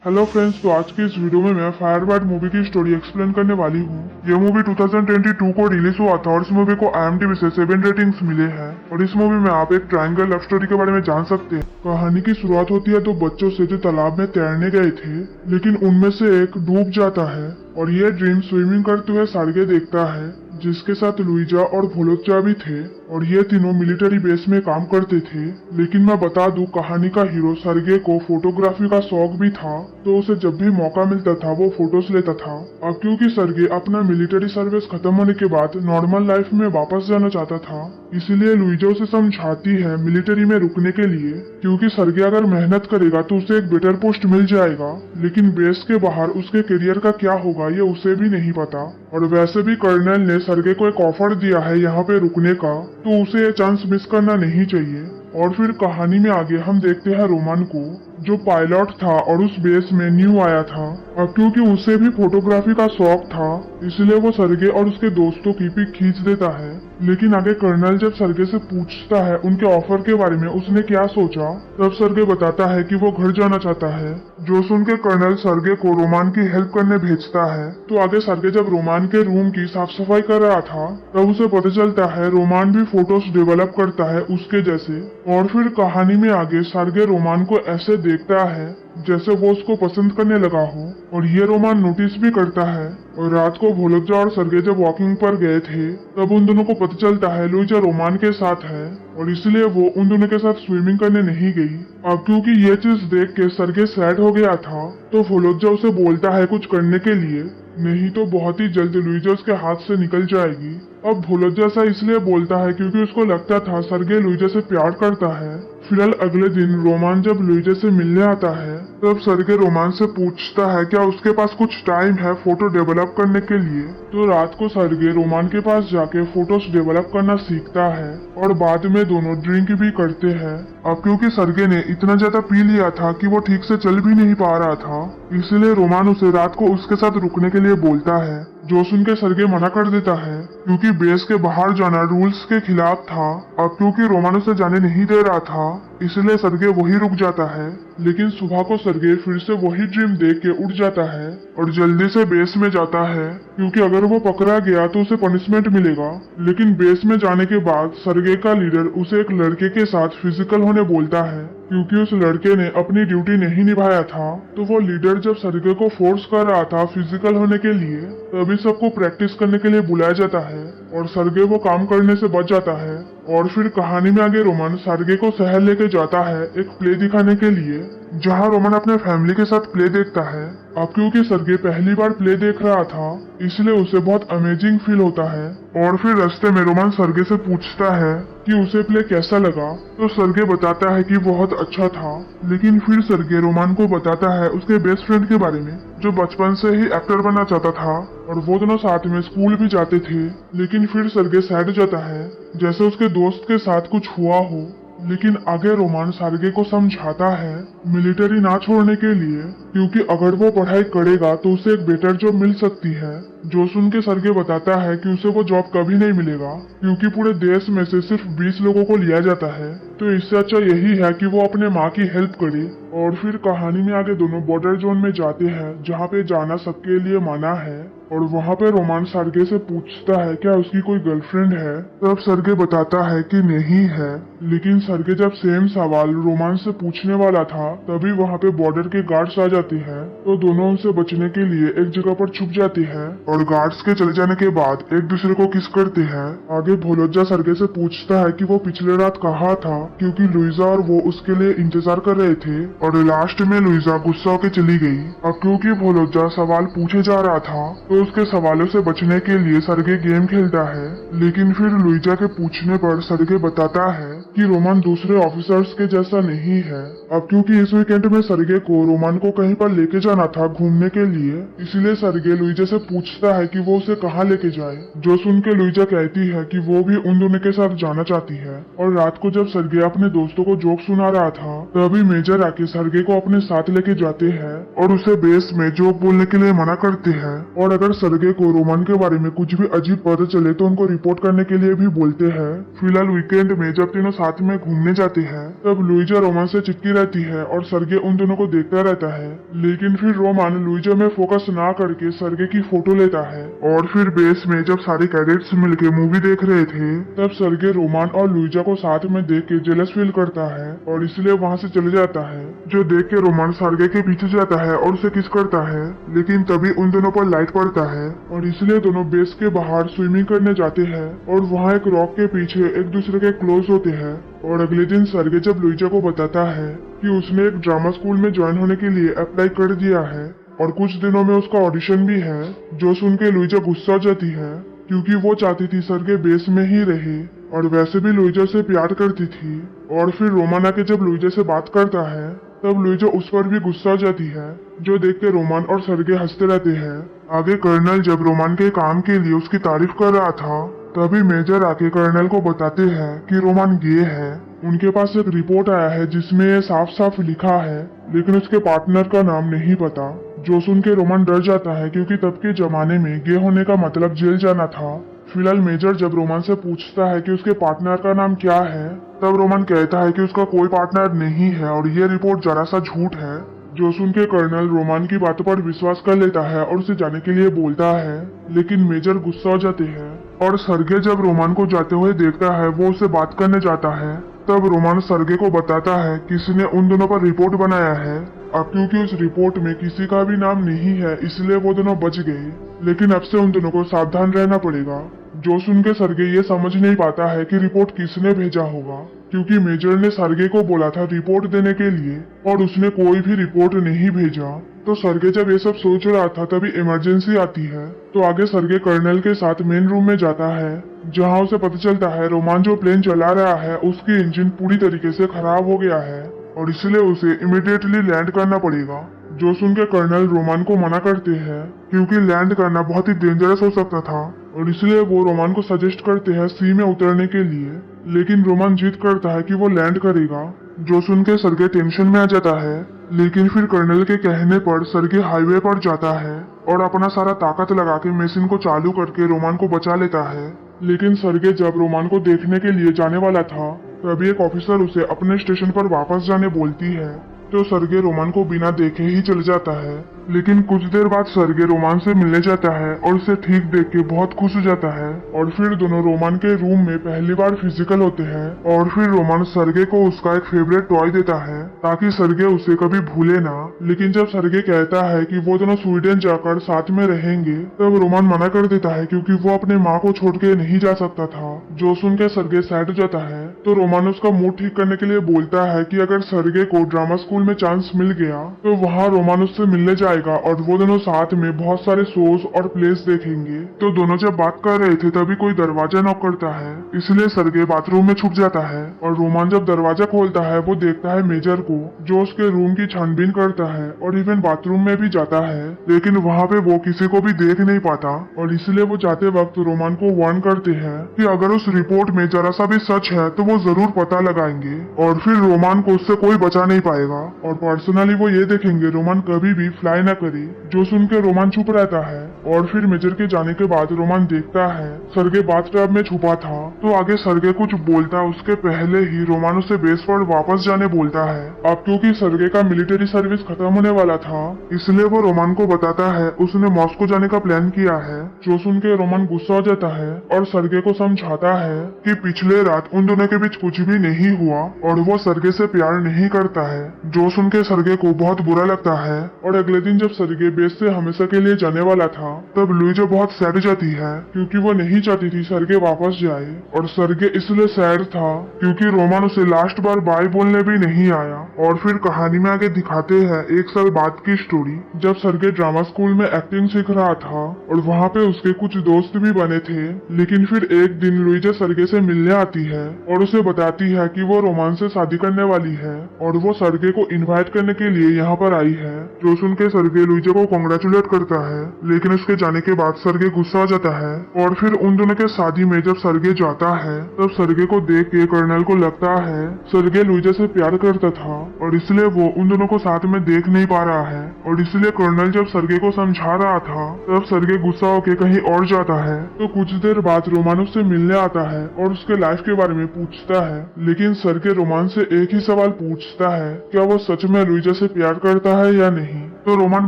Hello friends, तो आज की इस वीडियो में मैं फायरबैट मूवी की स्टोरी एक्सप्लेन करने वाली हूँ। ये मूवी 2022 को रिलीज हुआ था और इस मूवी को IMDb से 7 रेटिंग्स मिले हैं। और इस मूवी में आप एक ट्रायंगल लव स्टोरी के बारे में जान सकते हैं। कहानी की शुरुआत होती है दो बच्चों से जो तालाब में तैरने गए थे, लेकिन उनमें से एक डूब जाता है और ये ड्रीम स्विमिंग करते हुए सर्गे देखता है, जिसके साथ लुइजा और भोलोच्चा भी थे और ये तीनों मिलिट्री बेस में काम करते थे। लेकिन मैं बता दूं, कहानी का हीरो सर्गे को फोटोग्राफी का शौक भी था, तो उसे जब भी मौका मिलता था वो फोटोज लेता था। अब क्योंकि सर्गे अपना मिलिट्री सर्विस खत्म होने के बाद नॉर्मल लाइफ में वापस जाना चाहता था, इसीलिए लुइजा उसे समझाती है मिलिट्री में रुकने के लिए, क्योंकि सर्गे अगर मेहनत करेगा तो उसे एक बेटर पोस्ट मिल जाएगा। लेकिन बेस के बाहर उसके करियर का क्या होगा ये उसे भी नहीं पता। और वैसे भी कर्नल ने सर्गे को एक ऑफर दिया है यहाँ पे रुकने का, तो उसे ये चांस मिस करना नहीं चाहिए। और फिर कहानी में आगे हम देखते हैं रोमान को, जो पायलट था और उस बेस में न्यू आया था। अब क्योंकि उसे भी फोटोग्राफी का शौक था, इसलिए वो सर्गे और उसके दोस्तों की पिक खींच देता है। लेकिन आगे कर्नल जब सर्गे से पूछता है उनके ऑफर के बारे में उसने क्या सोचा, तब सर्गे बताता है कि वो घर जाना चाहता है। जो सुन के कर्नल सर्गे को रोमान की हेल्प करने भेजता है। तो आगे सर्गे जब रोमान के रूम की साफ सफाई कर रहा था, तब उसे पता चलता है रोमान भी फोटोज डेवलप करता है उसके जैसे। और फिर कहानी में आगे सर्गे रोमान को ऐसे देखता है जैसे वो उसको पसंद करने लगा हो, और ये रोमान नोटिस भी करता है। और रात को भोलोच्चा और सर्गे जब वॉकिंग पर गए थे, तब उन दोनों को पता चलता है लुइजा रोमान के साथ है, और इसलिए वो उन दोनों के साथ स्विमिंग करने नहीं गई। अब क्योंकि ये चीज देख के सर्गे सैड हो गया था, तो भोलोच्चा उसे बोलता है कुछ करने के लिए, नहीं तो बहुत ही जल्द लुइजा उसके हाथ से निकल जाएगी। अब भोलोच्चा ऐसा इसलिए बोलता है क्योंकि उसको लगता था सर्गे लुइजा से प्यार करता है। फिलहाल अगले दिन रोमान जब लुइजा से मिलने आता है, तब सर्गे रोमान से पूछता है क्या उसके पास कुछ टाइम है फोटो डेवलप करने के लिए। तो रात को सर्गे रोमान के पास जाके फोटोज डेवलप करना सीखता है और बाद में दोनों ड्रिंक भी करते हैं। अब क्योंकि सर्गे ने इतना ज्यादा पी लिया था कि वो ठीक से चल भी नहीं पा रहा था, इसलिए रोमान उसे रात को उसके साथ रुकने के लिए बोलता है, जो सुन के सर्गे मना कर देता है क्योंकि बेस के बाहर जाना रूल्स के खिलाफ था। अब क्योंकि रोमान उसे जाने नहीं दे रहा था, इसलिए सर्गे वही रुक जाता है। लेकिन सुबह को सर्गे फिर से वही ड्रीम देख के उठ जाता है और जल्दी से बेस में जाता है, क्योंकि अगर वो पकड़ा गया तो उसे पनिशमेंट मिलेगा। लेकिन बेस में जाने के बाद सर्गे का लीडर उसे एक लड़के के साथ फिजिकल होने बोलता है, क्योंकि उस लड़के ने अपनी ड्यूटी नहीं निभाया था। तो वो लीडर जब सर्गे को फोर्स कर रहा था फिजिकल होने के लिए, तभी सबको प्रैक्टिस करने के लिए बुलाया जाता है और सर्गे वो काम करने से बच जाता है। और फिर कहानी में आगे रोमान सर्गे को शहर लेके जाता है एक प्ले दिखाने के लिए, जहाँ रोमान अपने फैमिली के साथ प्ले देखता है। अब क्योंकि सर्गे पहली बार प्ले देख रहा था, इसलिए उसे बहुत अमेजिंग फील होता है। और फिर रास्ते में रोमान सर्गे से पूछता है कि उसे प्ले कैसा लगा, तो सर्गे बताता है कि बहुत अच्छा था। लेकिन फिर सर्गे रोमान को बताता है उसके बेस्ट फ्रेंड के बारे में, जो बचपन से ही एक्टर बनना चाहता था और वो दोनों साथ में स्कूल भी जाते थे। लेकिन फिर सर्गे सैड हो जाता है जैसे उसके दोस्त के साथ कुछ हुआ हो। लेकिन आगे रोमान सर्गे को समझाता है मिलिट्री ना छोड़ने के लिए, क्योंकि अगर वो पढ़ाई करेगा तो उसे एक बेटर जॉब मिल सकती है। जो सुन के सर्गे बताता है कि उसे वो जॉब कभी नहीं मिलेगा, क्योंकि पूरे देश में से सिर्फ 20 लोगों को लिया जाता है। तो इससे अच्छा यही है कि वो अपने माँ की हेल्प करे। और फिर कहानी में आगे दोनों बॉर्डर जोन में जाते हैं, जहाँ पे जाना सबके लिए मना है। और वहाँ पे रोमान सर्गे से पूछता है क्या उसकी कोई गर्लफ्रेंड है, तब सर्गे बताता है कि नहीं है। लेकिन सर्गे जब सेम सवाल रोमान से पूछने वाला था, तभी वहाँ पे बॉर्डर के गार्ड्स आ जाते हैं। तो दोनों उनसे बचने के लिए एक जगह पर छुप जाते हैं और गार्ड्स के चले जाने के बाद एक दूसरे को किस करते हैं। आगे भोलोच्चा सर्गे से पूछता है कि वो पिछले रात कहाँ था, क्योंकि लुइजा और वो उसके लिए इंतजार कर रहे थे। और लास्ट में लुइजा गुस्सा होकर चली गई। अब क्योंकि भोलोच्चा सवाल पूछे जा रहा था, तो उसके सवालों से बचने के लिए सर्गे गेम खेलता है। लेकिन फिर लुइजा के पूछने पर सर्गे बताता है कि रोमान दूसरे ऑफिसर्स के जैसा नहीं है। अब क्योंकि इस वीकेंड में सर्गे को रोमान को कहीं पर लेके जाना था घूमने के लिए, इसलिए सर्गे लुइजा से पूछता है कि वो उसे कहाँ लेके जाए। जो सुन के लुइजा कहती है कि वो भी उन दोनों के साथ जाना चाहती है। और रात को जब सर्गे अपने दोस्तों को जोक सुना रहा था, तभी मेजर आके सर्गे को अपने साथ लेके जाते हैं और उसे बेस में जोक बोलने के लिए मना करते हैं। और अगर सर्गे को रोमान के बारे में कुछ भी अजीब पता चले तो उनको रिपोर्ट करने के लिए भी बोलते हैं। फिलहाल वीकेंड में जब तीनों साथ में घूमने जाते हैं, तब लुइजा रोमान से चिपकी रहती है और सर्गे उन दोनों को देखता रहता है। लेकिन फिर रोमान लुइजा में फोकस ना करके सर्गे की फोटो लेता है। और फिर बेस में जब सारे कैडेट्स मिलके मूवी देख रहे थे तब सर्गे रोमान और लुइजा को साथ में देख के जेलस फील करता है और इसलिए वहाँ से चले जाता है। जो देख के रोमान सर्गे के पीछे जाता है और उसे किस करता है, लेकिन तभी उन दोनों पर लाइट पड़ता है और इसलिए दोनों बेस के बाहर स्विमिंग करने जाते हैं और वहाँ एक रॉक के पीछे एक दूसरे के क्लोज होते हैं। और अगले दिन सर्गे जब लुइजा को बताता है कि उसने एक ड्रामा स्कूल में ज्वाइन होने के लिए अप्लाई कर दिया है और कुछ दिनों में उसका ऑडिशन भी है, जो सुन के लुइजा गुस्सा हो जाती है क्योंकि वो चाहती थी सर्गे बेस में ही रहे और वैसे भी लुइजा से प्यार करती थी। और फिर रोमान आके जब लुइजा से बात करता है तब लुइजा उस पर भी गुस्सा हो जाती है, जो देख के रोमान और सर्गे हंसते रहते हैं। आगे कर्नल जब रोमान के काम के लिए उसकी तारीफ कर रहा था तभी मेजर आके कर्नल को बताते हैं कि रोमान गे है। उनके पास एक रिपोर्ट आया है जिसमें ये साफ साफ लिखा है, लेकिन उसके पार्टनर का नाम नहीं पता। जो सुन के रोमान डर जाता है क्योंकि तब के जमाने में गे होने का मतलब जेल जाना था। फिलहाल मेजर जब रोमान से पूछता है कि उसके पार्टनर का नाम क्या है तब रोमान कहता है कि उसका कोई पार्टनर नहीं है और ये रिपोर्ट जरा सा झूठ है। जो सुन के कर्नल रोमान की बातों पर विश्वास कर लेता है और उसे जाने के लिए बोलता है, लेकिन मेजर गुस्सा हो जाते हैं। और सर्गे जब रोमान को जाते हुए देखता है वो उससे बात करने जाता है तब रोमान सर्गे को बताता है किसी ने उन दोनों पर रिपोर्ट बनाया है। अब क्योंकि उस रिपोर्ट में किसी का भी नाम नहीं है इसलिए वो दोनों बच गए, लेकिन अब से उन दोनों को सावधान रहना पड़ेगा। जो सुन के सर्गे ये समझ नहीं पाता है कि रिपोर्ट किसने भेजा होगा, क्योंकि मेजर ने सर्गे को बोला था रिपोर्ट देने के लिए और उसने कोई भी रिपोर्ट नहीं भेजा। तो सर्गे जब ये सब सोच रहा था तभी इमरजेंसी आती है। तो आगे सर्गे कर्नल के साथ मेन रूम में जाता है जहां उसे पता चलता है रोमान जो प्लेन चला रहा है उसकी इंजन पूरी तरीके से खराब हो गया है और इसलिए उसे इमीडिएटली लैंड करना पड़ेगा। जो सुन के कर्नल रोमान को मना करते हैं क्योंकि लैंड करना बहुत ही डेंजरस हो सकता था और इसलिए वो रोमान को सजेस्ट करते हैं सी में उतरने के लिए, लेकिन रोमान जिद करता है कि वो लैंड करेगा। जो सुन के सर्गे टेंशन में आ जाता है, लेकिन फिर कर्नल के कहने पर सर्गे हाईवे पर जाता है और अपना सारा ताकत लगा के मशीन को चालू करके रोमान को बचा लेता है। लेकिन सर्गे जब रोमान को देखने के लिए जाने वाला था तभी एक ऑफिसर उसे अपने स्टेशन पर वापस जाने बोलती है। तो सर्गे रोमान को बिना देखे ही चल जाता है, लेकिन कुछ देर बाद सर्गे रोमान से मिलने जाता है और उसे ठीक देख के बहुत खुश हो जाता है। और फिर दोनों रोमान के रूम में पहली बार फिजिकल होते हैं और फिर रोमान सर्गे को उसका एक फेवरेट टॉय देता है ताकि सर्गे उसे कभी भूले ना। लेकिन जब सर्गे कहता है कि वो दोनों स्वीडन जाकर साथ में रहेंगे तब रोमान मना कर देता है क्योंकि वो अपने माँ को छोड़ के नहीं जा सकता था। जो सुन के सर्गे सैड हो जाता है तो रोमान उसका मूड ठीक करने के लिए बोलता है कि अगर सर्गे को ड्रामा स्कूल में चांस मिल गया तो वहाँ रोमान उससे मिलने जाएगा और वो दोनों साथ में बहुत सारे शोज और प्लेस देखेंगे। तो दोनों जब बात कर रहे थे तभी कोई दरवाजा नॉक करता है, इसलिए सर्गे बाथरूम में छुप जाता है और रोमान जब दरवाजा खोलता है वो देखता है मेजर को, जो उसके रूम की छानबीन करता है और इवन बाथरूम में भी जाता है, लेकिन वहाँ पे वो किसी को भी देख नहीं पाता और इसलिए वो जाते वक्त रोमान को वार्न करते हैं कि अगर उस रिपोर्ट में जरा सा भी सच है तो वो जरूर पता लगाएंगे और फिर रोमान को उससे कोई बचा नहीं पाएगा। और पर्सनली वो ये देखेंगे रोमान कभी भी फ्लाई ना करे। जो सुन के रोमान चुप रहता है और फिर मेजर के जाने के बाद रोमान देखता है सर्गे बाथटब में छुपा था। तो आगे सर्गे कुछ बोलता है उसके पहले ही रोमान उसे बेस पर वापस जाने बोलता है। अब क्योंकि सर्गे का मिलिट्री सर्विस खत्म होने वाला था इसलिए वो रोमान को बताता है उसने मॉस्को जाने का प्लान किया है। जो सुन के रोमान गुस्सा हो जाता है और सर्गे को समझाता है कि पिछले रात उन दोनों के बीच कुछ भी नहीं हुआ और वो सर्गे से प्यार नहीं करता है। जो सुन के सर्गे को बहुत बुरा लगता है और अगले दिन जब सर्गे बेस से हमेशा के लिए जाने वाला था तब लुइजा बहुत सैड हो जाती है क्योंकि वो नहीं चाहती थी सर्गे वापस जाए। और सर्गे इसलिए सैड था क्योंकि रोमान उसे लास्ट बार बाय बोलने भी नहीं आया। और फिर कहानी में आगे दिखाते हैं 1 साल बाद की स्टोरी, जब सर्गे ड्रामा स्कूल में एक्टिंग सीख रहा था और वहाँ पे उसके कुछ दोस्त भी बने थे। लेकिन फिर एक दिन लुइजा सर्गे से मिलने आती है और उसे बताती है कि वो रोमान से शादी करने वाली है और वो सर्गे को इनवाइट करने के लिए यहाँ पर आई है। जो सुन के सर्गे लुइजा को कॉन्ग्रेचुलेट करता है, लेकिन उसके जाने के बाद सर्गे गुस्सा आ जाता है। और फिर उन दोनों के शादी में जब सर्गे जाता है तब सर्गे को देख के कर्नल को लगता है सर्गे लुइजा से प्यार करता था और इसलिए वो उन दोनों को साथ में देख नहीं पा रहा है। और इसलिए कर्नल जब सर्गे को समझा रहा था तब सर्गे गुस्सा होकर कहीं और जाता है। तो कुछ देर बाद रोमान उससे मिलने आता है और उसके लाइफ के बारे में पूछता है, लेकिन सर्गे रोमान से एक ही सवाल पूछता है, क्या वो सच में लुइजा से प्यार करता है या नहीं। तो रोमान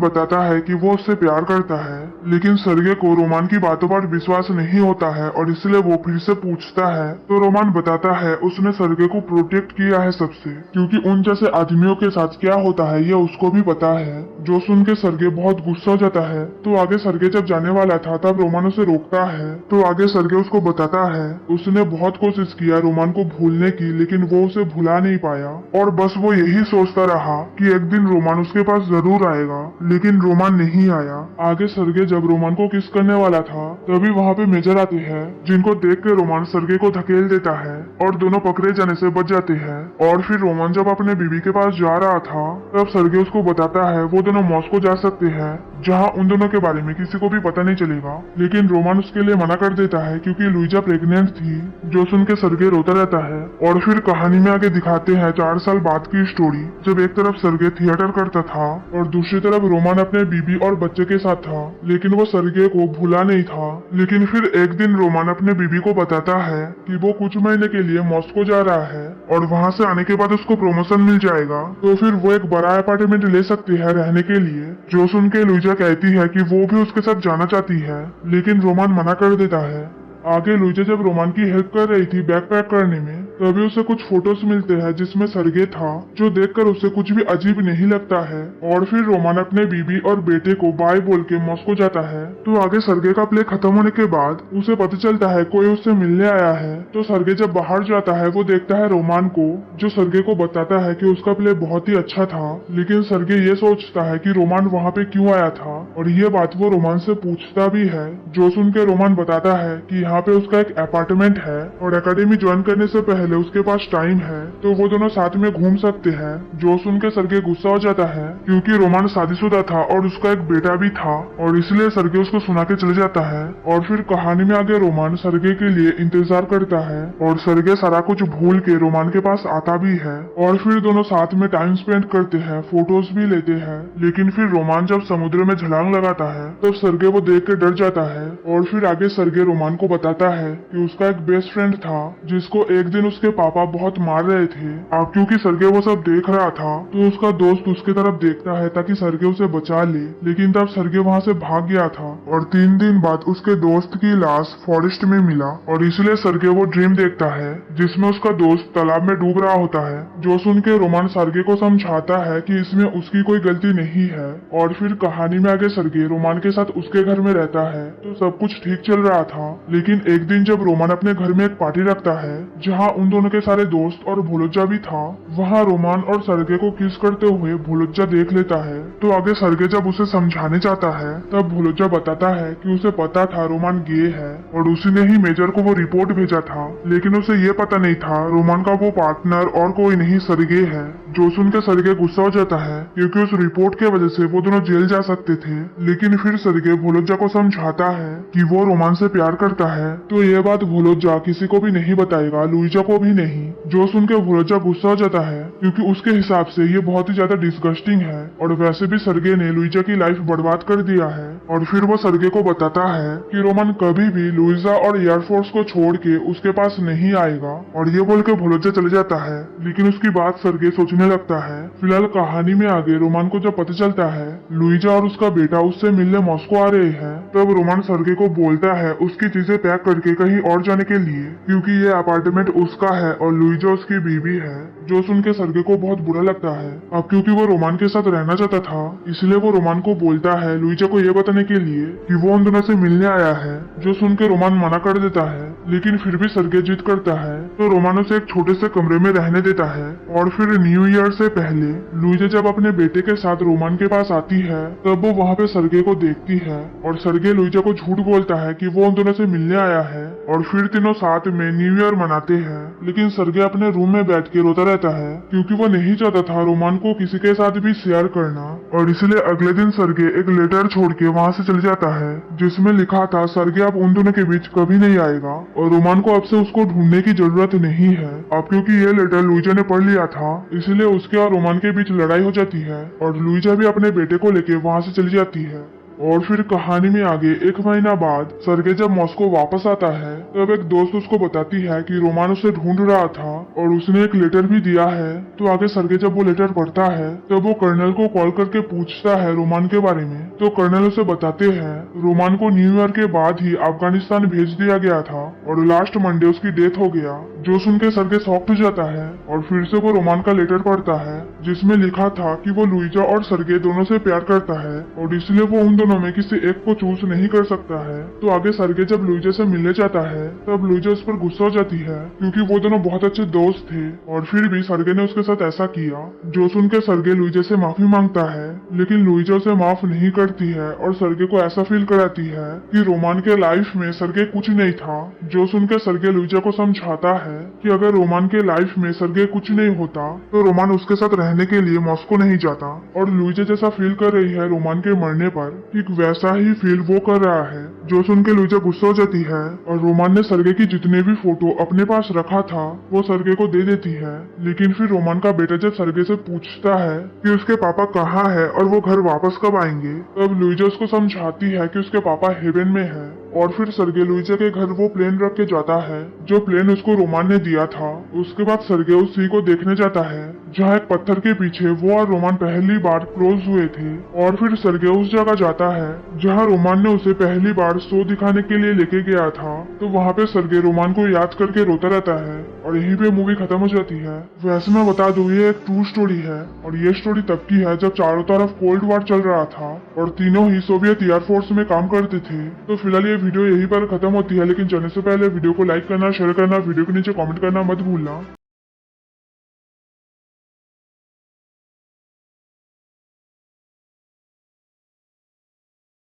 बताता है कि वो उससे प्यार करता है, लेकिन सर्गे को रोमान की बातों पर विश्वास नहीं होता है और इसलिए वो फिर से पूछता है। तो रोमान बताता है उसने सर्गे को प्रोटेक्ट किया है सबसे, क्योंकि उन जैसे आदमियों के साथ क्या होता है ये उसको भी पता है। जो सुन के सर्गे बहुत गुस्सा हो जाता है। तो आगे सर्गे जब जाने वाला था तब रोमान उसे रोकता है। तो आगे सर्गे उसको बताता है उसने बहुत कोशिश किया रोमान को भूलने की, लेकिन वो उसे भुला नहीं पाया और बस वो यही सोचता रहा कि एक दिन रोमान उसके पास जरूर आएगा, लेकिन रोमान नहीं आया। आगे सर्गे जब रोमान को किस करने वाला था तभी वहाँ पे मेजर आते हैं, जिनको देख के रोमान सर्गे को धकेल देता है और दोनों पकड़े जाने से बच जाते हैं। और फिर रोमान जब अपने बीबी के पास जा रहा था तब सर्गे उसको बताता है वो दोनों मॉस्को जा सकते हैं, जहाँ उन दोनों के बारे में किसी को भी पता नहीं चलेगा। लेकिन रोमान उसके लिए मना कर देता है क्योंकि लुइजा प्रेग्नेंट थी। जो सुन के सर्गे रोता रहता है। और फिर कहानी में आगे दिखाते हैं 4 साल बाद की स्टोरी, जब एक तरफ सर्गे थिएटर करता था और दूसरी तरफ रोमान अपने बीबी और बच्चे के साथ था, लेकिन वो सर्गे को भूला नहीं था। लेकिन फिर एक दिन रोमान अपने बीबी को बताता है कि वो कुछ महीने के लिए मॉस्को जा रहा है और वहाँ से आने के बाद उसको प्रमोशन मिल जाएगा, तो फिर वो एक बड़ा अपार्टमेंट ले सकती है रहने के लिए। जो सुन के लुइजा कहती है कि वो भी उसके साथ जाना चाहती है, लेकिन रोमान मना कर देता है। आगे लुइजा जब रोमान की हेल्प कर रही थी बैग पैक करने में, तभी उसे कुछ फोटोज मिलते हैं जिसमें सर्गे था, जो देखकर उसे कुछ भी अजीब नहीं लगता है। और फिर रोमान अपने बीबी और बेटे को बाय बोल के मॉस्को जाता है। तो आगे सर्गे का प्ले खत्म होने के बाद उसे पता चलता है कोई उससे मिलने आया है। तो सर्गे जब बाहर जाता है वो देखता है रोमान को, जो सर्गे को बताता है कि उसका प्ले बहुत ही अच्छा था। लेकिन सर्गे ये सोचता है कि रोमान वहाँ पे क्यों आया था, और ये बात वो रोमान से पूछता भी है। जो सुन के रोमान बताता है कि यहाँ पे उसका एक अपार्टमेंट है और एकेडमी ज्वाइन करने से पहले उसके पास टाइम है, तो वो दोनों साथ में घूम सकते हैं। जो सुन के सर्गे गुस्सा हो जाता है क्योंकि रोमान शादीशुदा था और उसका एक बेटा भी था, और इसलिए सर्गे उसको सुना के चले जाता है। और फिर कहानी में आगे रोमान सर्गे के लिए इंतजार करता है और सर्गे सारा कुछ भूल के रोमान के पास आता भी है। और फिर दोनों साथ में टाइम स्पेंड करते हैं, फोटोज भी लेते हैं। लेकिन फिर रोमान जब समुद्र में छलांग लगाता है तब सर्गे वो देख के डर जाता है। और फिर आगे सर्गे रोमान को बताता है कि उसका एक बेस्ट फ्रेंड था जिसको एक दिन उसके पापा बहुत मार रहे थे। अब क्योंकि सर्गे वो सब देख रहा था तो उसका दोस्त उसके तरफ देखता है ताकि सर्गे उसे बचा ले, लेकिन तब सर्गे वहाँ से भाग गया था और 3 दिन बाद उसके दोस्त की लाश फॉरेस्ट में मिला। और इसलिए सर्गे वो ड्रीम देखता है जिसमें उसका दोस्त तालाब में डूब रहा होता है। जो सुन के रोमान सर्गे को समझाता है कि इसमें उसकी कोई गलती नहीं है। और फिर कहानी में आगे सर्गे रोमान के साथ उसके घर में रहता है, तो सब कुछ ठीक चल रहा था। लेकिन एक दिन जब रोमान अपने घर में एक पार्टी रखता है जहाँ उन दोनों के सारे दोस्त और भुलुज्जा भी था, वहाँ रोमान और सर्गे को किस करते हुए भुलुज्जा देख लेता है। तो आगे सर्गे जब उसे समझाने जाता है तब भुलुज्जा बताता है कि उसे पता था रोमान गे है और उसी ने ही मेजर को वो रिपोर्ट भेजा था, लेकिन उसे ये पता नहीं था रोमान का वो पार्टनर और कोई नहीं सर्गे है। जो सुन के सर्गे गुस्सा हो जाता है क्योंकि उस रिपोर्ट के वजह से वो दोनों जेल जा सकते थे। लेकिन फिर सर्गे भुलुज्जा को समझाता है कि वो रोमान से प्यार करता है, तो ये बात भुलुज्जा किसी को भी नहीं बताएगा, लुइजा को भी नहीं। जो सुन के भुलुज्जा गुस्सा हो जाता है क्योंकि उसके हिसाब से ये बहुत ही ज्यादा डिस्गस्टिंग है और वैसे भी सर्गे ने लुइजा की लाइफ बर्बाद कर दिया है। और फिर वो सर्गे को बताता है कि रोमान कभी भी लुइजा और एयरफोर्स को छोड़ के उसके पास नहीं आएगा, और ये बोल के भुलुज्जा चले जाता है। लेकिन उसकी बात सर्गे सोचने लगता है। फिलहाल कहानी में आगे रोमान को जब पता चलता है लुइजा और उसका बेटा उससे मिलने मॉस्को आ रहे हैं, तब रोमान सर्गे को बोलता है उसकी चीजें पैक करके कहीं और जाने के लिए, क्योंकि ये अपार्टमेंट उसका है और लुइजा उसकी बीवी है। जो सुन के सर्गे को बहुत बुरा लगता है। अब क्योंकि वो रोमान के साथ रहना चाहता था, इसलिए वो रोमान को बोलता है लुइजा को ये बताने के लिए कि वो उन दोनों से मिलने आया है। जो सुन के रोमान मना कर देता है, लेकिन फिर भी सर्गे जिद करता है, तो रोमान उसे एक छोटे से कमरे में रहने देता है। और फिर न्यू ईयर से पहले लुइजा जब अपने बेटे के साथ रोमान के पास आती है, तब वो वहाँ पे सर्गे को देखती है और सर्गे लुइजा को झूठ बोलता है कि वो उन दोनों से मिलने आया है और फिर तीनों साथ में न्यू ईयर मनाते हैं। लेकिन सर्गे अपने रूम में बैठ के रोता रहता है क्योंकि वो नहीं चाहता था रोमान को किसी के साथ भी शेयर करना, और इसलिए अगले दिन सर्गे एक लेटर छोड़ के वहाँ से चले जाता है जिसमें लिखा था सर्गे अब उन दोनों के बीच कभी नहीं आएगा और रोमान को अब से उसको ढूंढने की जरूरत नहीं है। अब क्योंकि ये लेटर लुइजा ने पढ़ लिया था इसलिए उसके और रोमान के बीच लड़ाई हो जाती है और लुइजा भी अपने बेटे को लेके वहाँ से चली जाती है। और फिर कहानी में आगे 1 महीना बाद सर्गे जब मॉस्को वापस आता है तब एक दोस्त उसको बताती है कि रोमान उसे ढूंढ रहा था और उसने एक लेटर भी दिया है। तो आगे सर्गे जब वो लेटर पढ़ता है तब वो कर्नल को कॉल करके पूछता है रोमान के बारे में। तो कर्नल उसे बताते हैं रोमान को न्यू ईयर के बाद ही अफगानिस्तान भेज दिया गया था और लास्ट मंडे उसकी डेथ हो गया। जो सुन के सर्गे शॉक्ड हो जाता है और फिर से वो रोमान का लेटर पढ़ता है जिसमें लिखा था कि वो लुइजा और सर्गे दोनों से प्यार करता है और इसलिए वो उन दोनों में किसी एक को चूज नहीं कर सकता है। तो आगे सर्गे जब लुइजा से मिलने जाता है तब लुइजा उस पर गुस्सा हो जाती है क्योंकि वो दोनों बहुत अच्छे दोस्त थे और फिर भी सर्गे ने उसके साथ ऐसा किया। जो सुन के सर्गे लुइजा से माफी मांगता है लेकिन लुइजा उसे माफ नहीं करती है और सर्गे को ऐसा फील कराती है कि रोमान के लाइफ में सर्गे कुछ नहीं था। जो सुन के सर्गे लुइजा को समझाता है कि अगर रोमान के लाइफ में सर्गे कुछ नहीं होता तो रोमान उसके साथ रहने के लिए मॉस्को नहीं जाता, और लुइजा जैसा फील कर रही है रोमान के मरने पर ठीक वैसा ही फील वो कर रहा है। जो सुन के लुइजा गुस्सा हो जाती है और रोमान ने सर्गे की जितने भी फोटो अपने पास रखा था वो सर्गे को दे देती है। लेकिन फिर रोमान का बेटा जब सर्गे से पूछता है कि उसके पापा कहाँ है और वो घर वापस कब आएंगे तब लुइजा उसको समझाती है कि उसके पापा हेवन में है। और फिर सर्गे लुइजा के घर वो प्लेन रख के जाता है जो प्लेन उसको रोमान ने दिया था। उसके बाद सर्गे उस सी को देखने जाता है जहाँ एक पत्थर के पीछे वो और रोमान पहली बार क्लोज हुए थे। और फिर सर्गे उस जगह जाता है जहाँ रोमान ने उसे पहली बार शो दिखाने के लिए लेके गया था। तो वहाँ पे सर्गे रोमान को याद करके रोता रहता है और यहीं पे मूवी खत्म हो जाती है। वैसे मैं बता दूं ये एक ट्रू स्टोरी है और ये स्टोरी तब की है जब चारों तरफ कोल्ड वॉर चल रहा था और तीनों ही सोवियत एयरफोर्स में काम करते थे। तो फिलहाल ये वीडियो यहीं पर खत्म होती है, लेकिन जाने से पहले वीडियो को लाइक करना, शेयर करना, वीडियो के नीचे कमेंट करना मत भूलना।